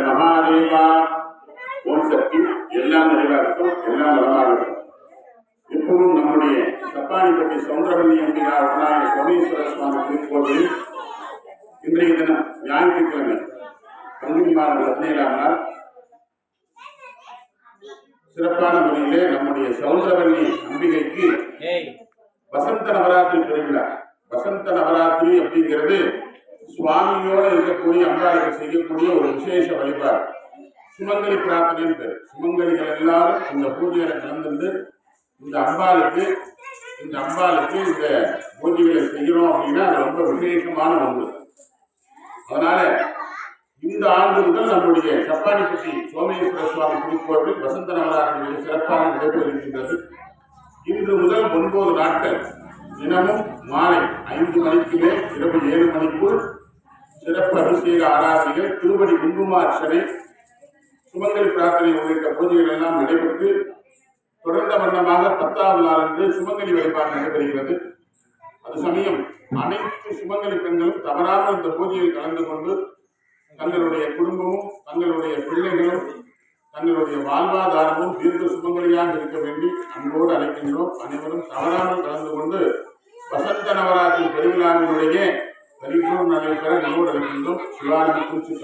மகாதேவா ஓம் சக்தி எல்லாம் நிறைவாகட்டும், எல்லாம் வளமாகட்டும். இப்பவும் நம்முடைய சப்பானிப்பட்டி சௌந்தரவல்லி அம்பிகா உடனான சோமேஸ்வர சுவாமி திருக்கோவிலில் இன்றைய தினம் ஞாயிற்றுக்கிழமை பங்குனி மாதம் 17ஆம் நாள் சிறப்பான முறையிலே நம்முடைய சௌந்தரவல்லி அம்பிகைக்கு வசந்த நவராத்திரி திருவிழா. வசந்த நவராத்திரி அப்படிங்கிறது சுவாமியோட இருக்கக்கூடிய அம்பாளுக்கு செய்யக்கூடிய ஒரு விசேஷ வழிபாடு. சுமங்கலி பிரார்த்தனை பேர். சுமங்கலிகள் எல்லாரும் இந்த பூஜையில கலந்து இந்த அம்பாளுக்கு இந்த பூஜைகளை செய்யறோம் அப்படின்னா அது ரொம்ப விசேஷமான ஒன்று. அதனால இந்த ஆண்டு முதல் நம்முடைய சப்பானிப்பட்டி சோமேஸ்வர சுவாமி திருக்கோவில் வசந்த நவராத்திரி சிறப்பாக நடைபெறுகின்றது. இன்று முதல் 9 நாட்கள் தினமும் மாலை 5 மணிக்குமே இரவு 7 மணிக்குள் சிறப்பு அபிஷேக ஆராதனைகள், திருவடி குங்குமார்ச்சனை, சுமங்கலி பிரார்த்தனை உள்ளிட்ட பூஜைகள் எல்லாம் நடைபெற்று தொடர்ந்த வண்ணமாக 10ஆவது நாள் அன்று சுமங்கலி வழிபாடு நடைபெறுகிறது. அது சமயம் அனைத்து சுமங்கலி பெண்களும் தவறாமல் இந்த பூஜையில் கலந்து கொண்டு தங்களுடைய குடும்பமும் தங்களுடைய பிள்ளைகளும் தங்களுடைய வாழ்வாதாரமும் தீர்க்க சுமங்கலியாக இருக்க வேண்டி அன்போடு அழைக்கின்றோம். அனைவரும் தவறாமல் கலந்து கொண்டு வசந்த நவராத்திரி பெருவிழாவினுடைய பரிபூர்ண நடைபெற நம்மோடு அழைக்கின்றோம். சிவானந்த குறிச்சி